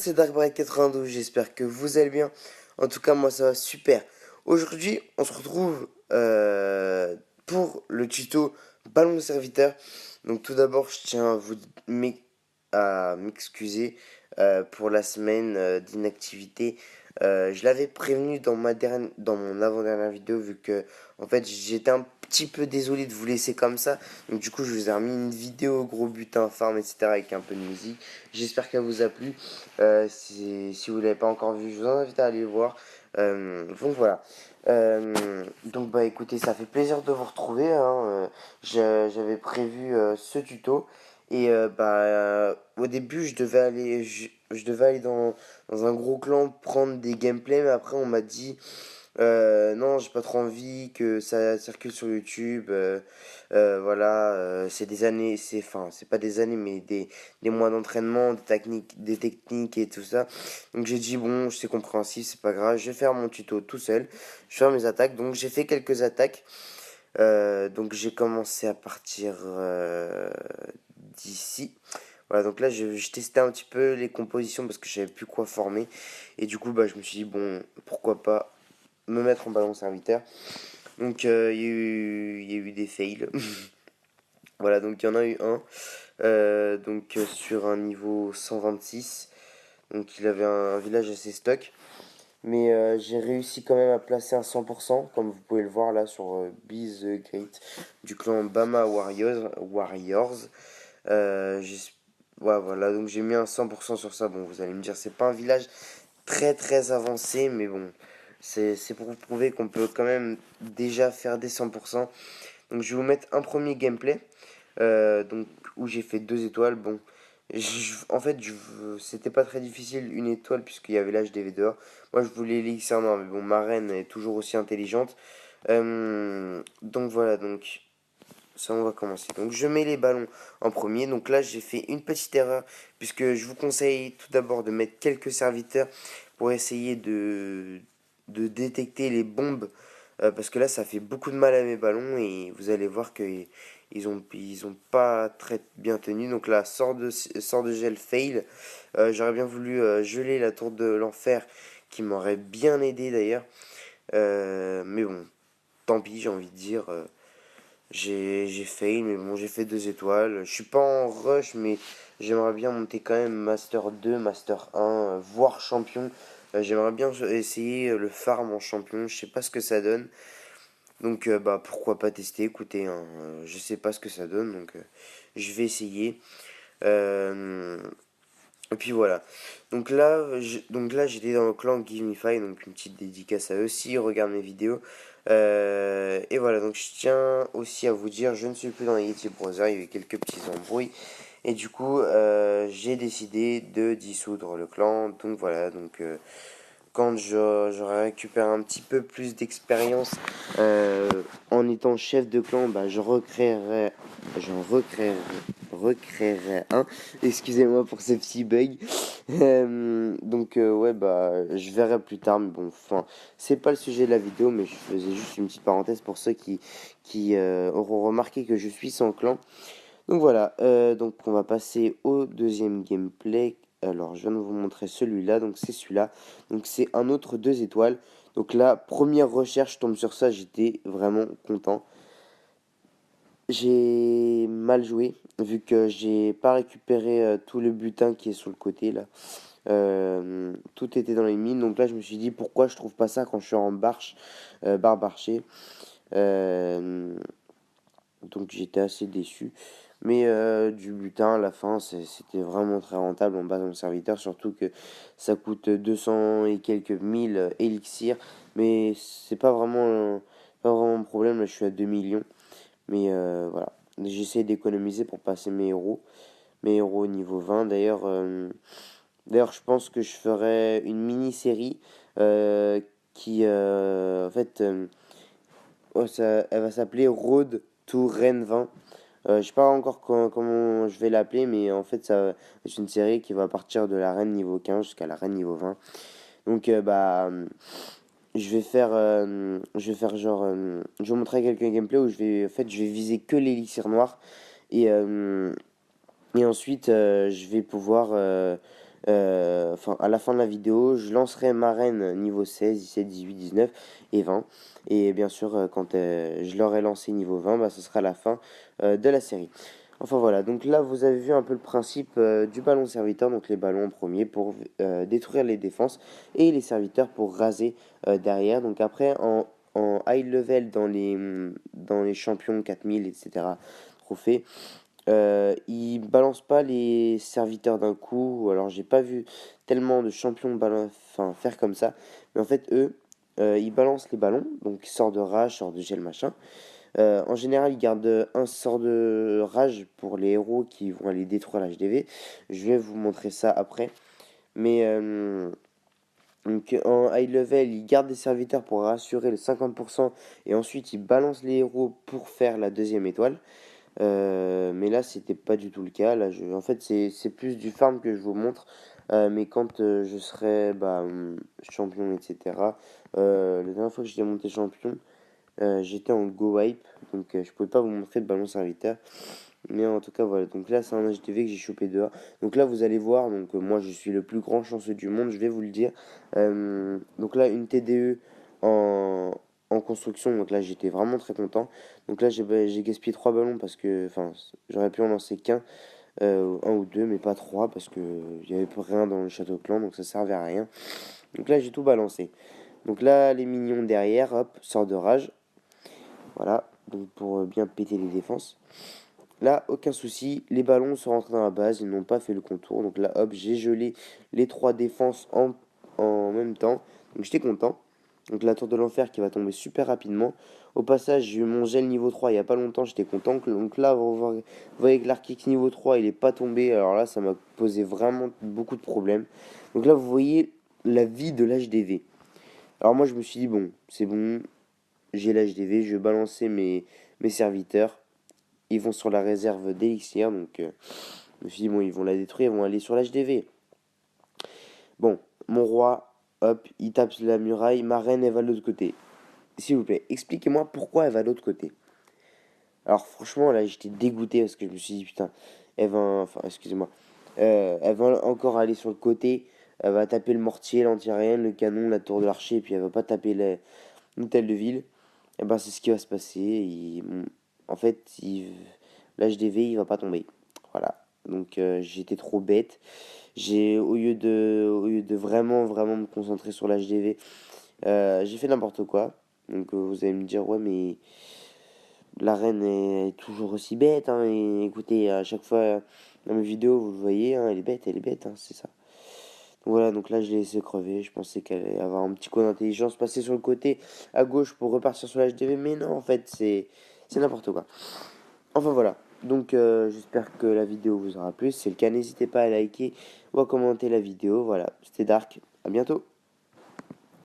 c'est DarkBright92, j'espère que vous allez bien. En tout cas, moi ça va super. Aujourd'hui, on se retrouve pour le tuto ballon serviteur. Donc tout d'abord, je tiens à m'excuser pour la semaine d'inactivité. Je l'avais prévenu dans mon avant-dernière vidéo, vu que en fait j'étais un petit peu désolé de vous laisser comme ça. Donc du coup, je vous ai remis une vidéo gros butin, farm, etc. avec un peu de musique. J'espère qu'elle vous a plu. Si vous ne l'avez pas encore vu, je vous invite à aller le voir. Donc voilà. Donc bah écoutez, ça fait plaisir de vous retrouver, hein. J'avais prévu ce tuto. Et au début, je devais aller dans un gros clan prendre des gameplays, mais après on m'a dit non, j'ai pas trop envie que ça circule sur YouTube. Voilà, c'est des années, c'est pas des années, mais des mois d'entraînement, des techniques et tout ça. Donc j'ai dit, bon, c'est compréhensible, c'est pas grave, je vais faire mon tuto tout seul. Je vais faire mes attaques. Donc j'ai fait quelques attaques. Donc j'ai commencé à partir d'ici. Voilà, donc là je testais un petit peu les compositions parce que je savais plus quoi former. Et du coup, bah, je me suis dit, bon, pourquoi pas me mettre en ballon serviteur. Donc il y a eu des fails. Voilà, donc il y en a eu un. Sur un niveau 126. Donc il avait un village assez stock. Mais j'ai réussi quand même à placer un 100%, comme vous pouvez le voir là sur Be the Great du clan Bama Warriors. J'ai Ouais, voilà, donc j'ai mis un 100% sur ça. Bon, vous allez me dire, c'est pas un village très très avancé, mais bon, c'est pour vous prouver qu'on peut quand même déjà faire des 100%. Donc je vais vous mettre un premier gameplay, donc où j'ai fait 2 étoiles. Bon, en fait, c'était pas très difficile une étoile puisqu'il y avait l'HDV dehors. Moi je voulais l'élixir noir, mais bon, ma reine est toujours aussi intelligente. Donc voilà, donc ça on va commencer. Donc je mets les ballons en premier. Donc là j'ai fait une petite erreur puisque je vous conseille tout d'abord de mettre quelques serviteurs pour essayer de détecter les bombes. Parce que là ça fait beaucoup de mal à mes ballons et vous allez voir que ils ont pas très bien tenu. Donc là sort de gel fail. J'aurais bien voulu geler la tour de l'enfer qui m'aurait bien aidé d'ailleurs. Mais bon, tant pis, j'ai envie de dire. J'ai fail, mais bon, j'ai fait 2 étoiles. Je suis pas en rush, mais j'aimerais bien monter quand même Master 2, Master 1, voire champion. J'aimerais bien essayer le farm en champion. Je sais pas ce que ça donne. Donc, bah, pourquoi pas tester. Écoutez, hein, je sais pas ce que ça donne, donc je vais essayer. Euh, et puis voilà. Donc là, j'étais dans le clan Give Me Five, donc une petite dédicace à eux s'ils regardent mes vidéos. Et voilà, donc je tiens aussi à vous dire, je ne suis plus dans les Yeti Browser, il y a eu quelques petits embrouilles. Et du coup, j'ai décidé de dissoudre le clan. Donc voilà, quand j'aurai récupéré un petit peu plus d'expérience en étant chef de clan, bah, recréerai un. Excusez-moi pour ce petit bug. Ouais, bah, je verrai plus tard. Mais bon, enfin, c'est pas le sujet de la vidéo, mais je faisais juste une petite parenthèse pour ceux qui auront remarqué que je suis sans clan. Donc voilà, donc on va passer au deuxième gameplay. Alors je viens de vous montrer celui-là, donc c'est celui-là. Donc c'est un autre 2 étoiles. Donc là, première recherche, je tombe sur ça, j'étais vraiment content. J'ai mal joué, vu que j'ai pas récupéré tout le butin qui est sur le côté là. Tout était dans les mines, donc là je me suis dit pourquoi je trouve pas ça quand je suis en barre archer. Euh, donc j'étais assez déçu. Mais du butin à la fin, c'était vraiment très rentable en base de mon serviteur, surtout que ça coûte 200 et quelques mille élixirs. Mais c'est pas vraiment un problème, là je suis à 2 millions. Mais voilà, j'essaie d'économiser pour passer mes héros au niveau 20. D'ailleurs, je pense que je ferai une mini-série qui, en fait, elle va s'appeler Road to Rennes 20. Je sais pas encore comment je vais l'appeler, mais en fait, c'est une série qui va partir de la reine niveau 15 jusqu'à la reine niveau 20. Donc, je vais faire genre, je vais vous montrer quelques gameplays où je vais viser que l'élixir noir et, euh, et ensuite, je vais pouvoir Enfin, à la fin de la vidéo, je lancerai ma reine niveau 16, 17, 18, 19 et 20. Et bien sûr, quand je l'aurai lancé niveau 20, bah, ce sera la fin de la série. Enfin voilà, donc là vous avez vu un peu le principe du ballon serviteur, donc les ballons en premier pour détruire les défenses et les serviteurs pour raser derrière. Donc après en high level dans les champions 4000, etc. trophées, ils balancent pas les serviteurs d'un coup. Alors j'ai pas vu tellement de champions enfin, faire comme ça, mais en fait eux ils balancent les ballons, donc sort de rage, sort de gel machin. En général, ils gardent un sort de rage pour les héros qui vont aller détruire la HDV. Je vais vous montrer ça après. Mais donc, en high level, ils gardent des serviteurs pour rassurer les 50% et ensuite ils balancent les héros pour faire la deuxième étoile. Mais là, c'était pas du tout le cas. Là, en fait, c'est plus du farm que je vous montre. Mais quand je serai bah, champion, etc. La dernière fois que j'étais monté champion, j'étais en go wipe, donc je pouvais pas vous montrer de ballon serviteur. Mais en tout cas, voilà. Donc là, c'est un HDV que j'ai chopé dehors. Donc là, vous allez voir. Donc moi, je suis le plus grand chanceux du monde, je vais vous le dire. Donc là, une TDE en, en construction. Donc là, j'étais vraiment très content. Donc là, j'ai gaspillé 3 ballons parce que, enfin, j'aurais pu en lancer qu'un, un ou deux, mais pas trois parce que il y avait rien dans le château clan, donc ça servait à rien. Donc là, j'ai tout balancé. Donc là, les minions derrière, hop, sort de rage. Voilà, donc pour bien péter les défenses. Là, aucun souci, les ballons sont rentrés dans la base, ils n'ont pas fait le contour. Donc là, hop, j'ai gelé les trois défenses en même temps. Donc j'étais content. Donc la tour de l'enfer qui va tomber super rapidement. Au passage, j'ai eu mon gel niveau 3 il n'y a pas longtemps, j'étais content. Donc là, vous voyez que l'arc niveau 3 il n'est pas tombé. Alors là, ça m'a posé vraiment beaucoup de problèmes. Donc là, vous voyez la vie de l'HDV. Alors moi, je me suis dit, bon, c'est bon, j'ai l'HDV, je vais balancer mes serviteurs. Ils vont sur la réserve d'élixir, donc je me suis dit, bon, ils vont la détruire, ils vont aller sur l'HDV. Bon, mon roi, hop, il tape sur la muraille, ma reine, elle va de l'autre côté. S'il vous plaît, expliquez-moi pourquoi elle va de l'autre côté. Alors franchement, là, j'étais dégoûté parce que je me suis dit, putain, elle va, enfin, excusez-moi, elle va encore aller sur le côté, elle va taper le mortier, l'anti-aérienne, le canon, la tour de l'archer, et puis elle va pas taper l'hôtel de ville. Et ben, c'est ce qui va se passer. En fait, l'HDV, il va pas tomber. Voilà. Donc, j'étais trop bête. Au lieu de vraiment, vraiment me concentrer sur l'HDV, j'ai fait n'importe quoi. Donc, vous allez me dire, ouais, mais la reine est toujours aussi bête. Hein, et écoutez, à chaque fois dans mes vidéos, vous le voyez, hein, elle est bête, hein, c'est ça. Donc voilà, donc là, je l'ai laissé crever. Je pensais qu'elle allait avoir un petit coup d'intelligence, passer sur le côté à gauche pour repartir sur l'HDV. Mais non, en fait, c'est n'importe quoi. Enfin voilà. Donc j'espère que la vidéo vous aura plu. Si c'est le cas, n'hésitez pas à liker ou à commenter la vidéo. Voilà, c'était Dark. À bientôt.